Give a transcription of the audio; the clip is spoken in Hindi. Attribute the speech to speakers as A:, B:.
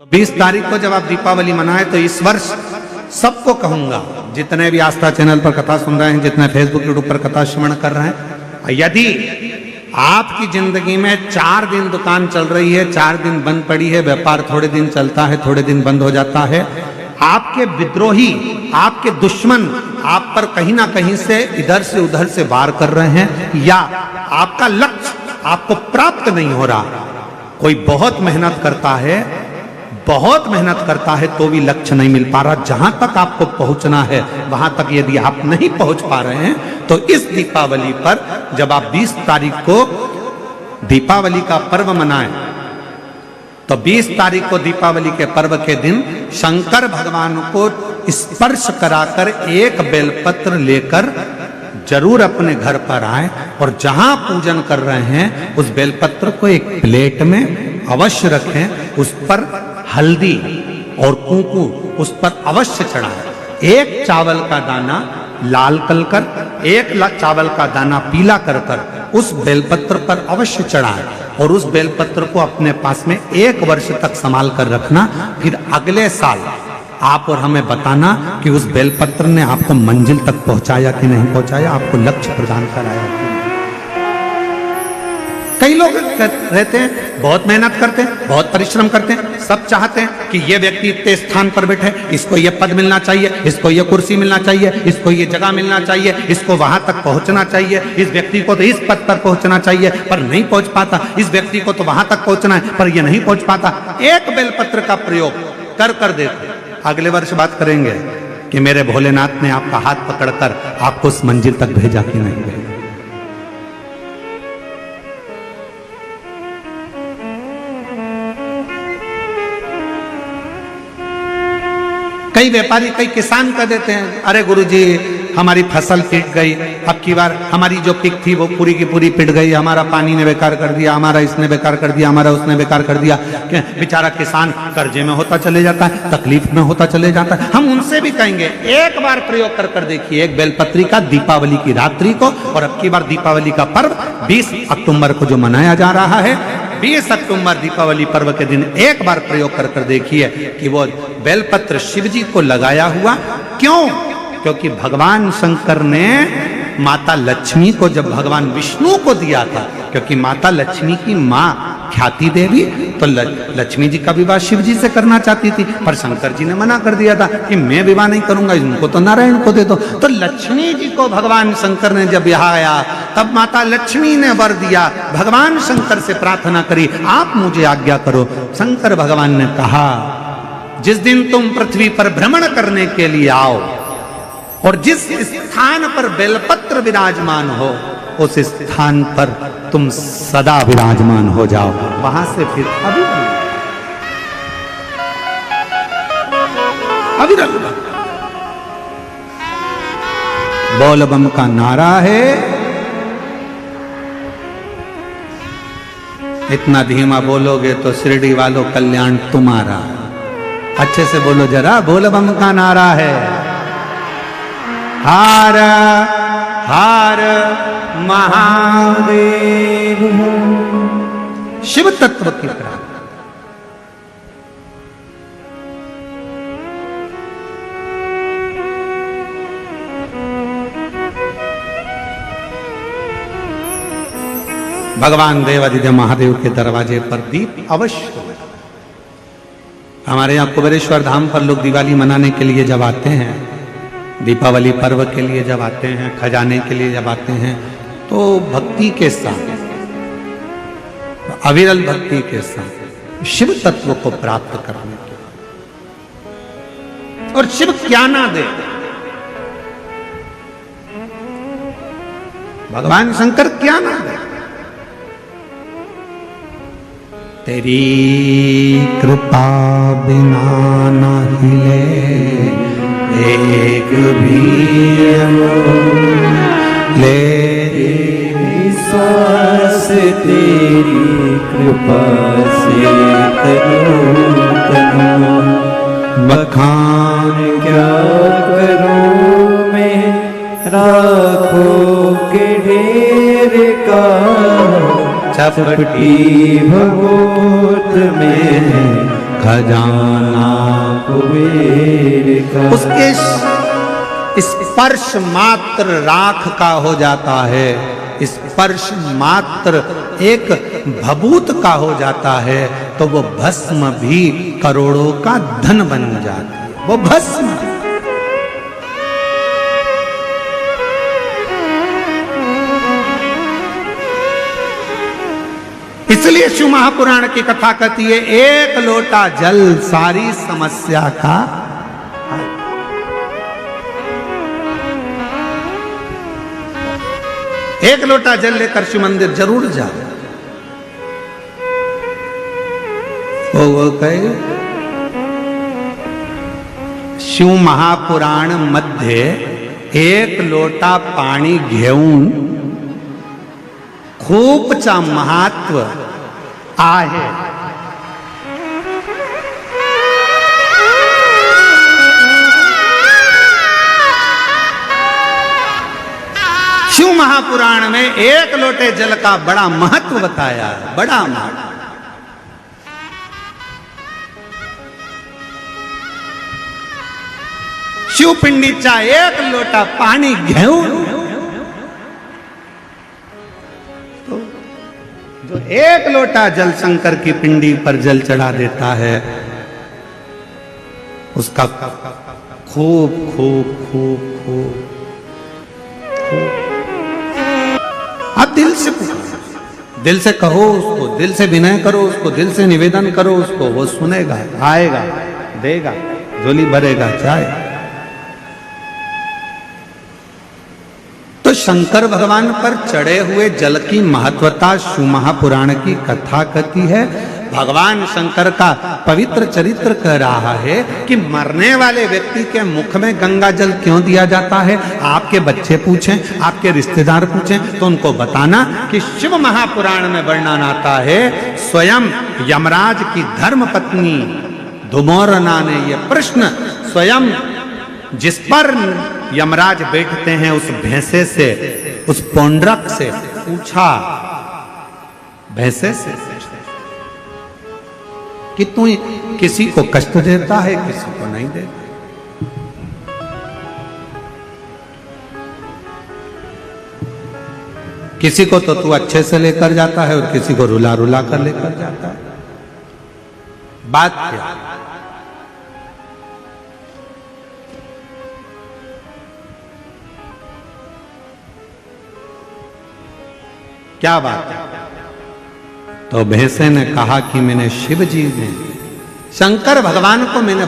A: तो 20 तारीख को जब आप दीपावली मनाए तो इस वर्ष सबको कहूंगा, जितने भी आस्था चैनल पर कथा सुन रहे हैं, जितने फेसबुक यूट्यूब पर कथा श्रवण कर रहे हैं, यदि आपकी जिंदगी में 4 दिन दुकान चल रही है, 4 दिन बंद पड़ी है, व्यापार थोड़े दिन चलता है, थोड़े दिन बंद हो जाता है, आपके विद्रोही, आपके दुश्मन आप पर कहीं ना कहीं से इधर से उधर से वार कर रहे हैं, या आपका लक्ष्य आपको प्राप्त नहीं हो रहा, कोई बहुत मेहनत करता है तो भी लक्ष्य नहीं मिल पा रहा, जहां तक आपको पहुंचना है वहां तक यदि आप नहीं पहुंच पा रहे हैं, तो इस दीपावली पर जब आप 20 तारीख को दीपावली का पर्व मनाएं, तो 20 तारीख को दीपावली के पर्व के दिन शंकर भगवान को स्पर्श कराकर एक बेलपत्र लेकर जरूर अपने घर पर आए, और जहां पूजन कर रहे हैं उस बेलपत्र को एक प्लेट में अवश्य रखें, उस पर हल्दी और कुंकू उस पर अवश्य चढ़ाएं। एक चावल का दाना लाल कर, एक चावल का दाना पीला कर उस बेलपत्र पर अवश्य चढ़ाएं, और उस बेलपत्र को अपने पास में 1 वर्ष तक संभाल कर रखना। फिर अगले साल आप और हमें बताना कि उस बेलपत्र ने आपको मंजिल तक पहुंचाया कि नहीं पहुंचाया, आपको लक्ष्य प्रदान कराया कि नहीं। कई लोग रहते हैं, बहुत मेहनत करते हैं, बहुत परिश्रम करते हैं, सब चाहते हैं कि ये व्यक्ति इतने स्थान पर बैठे, इसको ये पद मिलना चाहिए, इसको ये कुर्सी मिलना चाहिए, इसको ये जगह मिलना चाहिए, इसको वहां तक पहुंचना चाहिए, इस व्यक्ति को तो इस पद पर पहुंचना चाहिए पर नहीं पहुंच पाता, इस व्यक्ति को तो वहां तक पहुंचना है पर ये नहीं पहुंच पाता। एक बेलपत्र का प्रयोग कर देते, अगले वर्ष बात करेंगे कि मेरे भोलेनाथ ने आपका हाथ पकड़कर आपको उस मंजिल तक भेजा कि नहीं भेजा। कई व्यापारी, कई किसान कह देते हैं, अरे गुरुजी हमारी फसल पिट गई, अब की बार हमारी जो पिक थी वो पूरी की पूरी पिट गई, हमारा पानी ने बेकार कर दिया, हमारा इसने बेकार कर दिया, हमारा उसने बेकार कर दिया। बेचारा किसान कर्जे में होता चले जाता है, तकलीफ में होता चले जाता है। हम उनसे भी कहेंगे एक बार प्रयोग कर देखिए, एक बेलपत्री का दीपावली की रात्रि को, और अब की बार दीपावली का पर्व 20 अक्टूबर को जो मनाया जा रहा है, 20 अक्टूबर दीपावली पर्व के दिन एक बार प्रयोग कर देखिए कि वो बेलपत्र शिव जी को लगाया हुआ। क्यों? क्योंकि भगवान शंकर ने माता लक्ष्मी को जब भगवान विष्णु को दिया था, क्योंकि माता लक्ष्मी की माँ ख्याति देवी तो लक्ष्मी जी का विवाह शिव जी से करना चाहती थी, पर शंकर जी ने मना कर दिया था कि मैं विवाह नहीं करूंगा, इनको तो नारायण को दे दो। तो लक्ष्मी जी को भगवान शंकर ने जब यहाँ आया तब माता लक्ष्मी ने वर दिया, भगवान शंकर से प्रार्थना करी, आप मुझे आज्ञा करो। शंकर भगवान ने कहा, जिस दिन तुम पृथ्वी पर भ्रमण करने के लिए आओ और जिस स्थान पर बेलपत्र विराजमान हो उस स्थान पर तुम सदा विराजमान हो जाओ, वहां से फिर अविरल बोल बम का नारा है। इतना धीमा बोलोगे तो शिरडी वालों कल्याण तुम्हारा। अच्छे से बोलो जरा, बोल बम का नारा है, हार हार महादेव। शिव तत्व की प्राप्ति। भगवान देवादिदेव महादेव के दरवाजे पर दीप अवश्य। हमारे यहाँ कुबेरेश्वर धाम पर लोग दिवाली मनाने के लिए जब आते हैं, दीपावली पर्व के लिए जब आते हैं, खजाने के लिए जब आते हैं, तो भक्ति के साथ, अविरल भक्ति के साथ शिव तत्व को प्राप्त करने के, और शिव क्या ना दे, भगवान शंकर क्या ना दे। तेरी कृपा बिना न हिले एक भी ले
B: विश्वास तेरी कृपा से तनो
A: बखान
B: क्या करूं मैं, राखों के ढेर का
A: चपटी
B: भगोत में
A: खजाना।
B: कुबेर का
A: उसके स्पर्श मात्र राख का हो जाता है, स्पर्श मात्र एक भभूत का हो जाता है, तो वो भस्म भी करोड़ों का धन बन जाती है, वो भस्म। इसलिए शिव महापुराण की कथा कहती है, एक लोटा जल सारी समस्या का हल। एक लोटा जल लेकर शिव मंदिर जरूर जाओ। वो कहे शिव महापुराण मध्ये एक लोटा पाणी घेऊन खूपचा महत्व आहे। शिव महापुराण में एक लोटे जल का बड़ा महत्व बताया है, बड़ा महत्व। शिव पिंडीचा एक लोटा पाणी घेऊन, तो जो एक लोटा जल शंकर की पिंडी पर जल चढ़ा देता है, उसका खूब खूब खूब खूब आप दिल से पुकारो, दिल से कहो उसको, दिल से विनय करो उसको, दिल से निवेदन करो उसको, वो सुनेगा, आएगा, देगा, झोली भरेगा, जाएगा। तो शंकर भगवान पर चढ़े हुए जल की महत्वता शिव महापुराण की कथा कहती है। भगवान शंकर का पवित्र चरित्र कह रहा है कि मरने वाले व्यक्ति के मुख में गंगा जल क्यों दिया जाता है। आपके बच्चे पूछें, आपके रिश्तेदार पूछें तो उनको बताना कि शिव महापुराण में वर्णन आता है, स्वयं यमराज की धर्म पत्नी धुमोरना ने यह प्रश्न स्वयं जिस पर यमराज बैठते हैं उस भैंसे से, उस पौंड्रक से पूछा, भैंसे से कि तू किसी को कष्ट देता है, किसी को नहीं देता। किसी को तो तू अच्छे से लेकर जाता है और किसी को रुला रुला कर लेकर जाता है। बात क्या? क्या बात है? तो भैंसे ने कहा कि मैंने शिव जी ने, शंकर भगवान को मैंने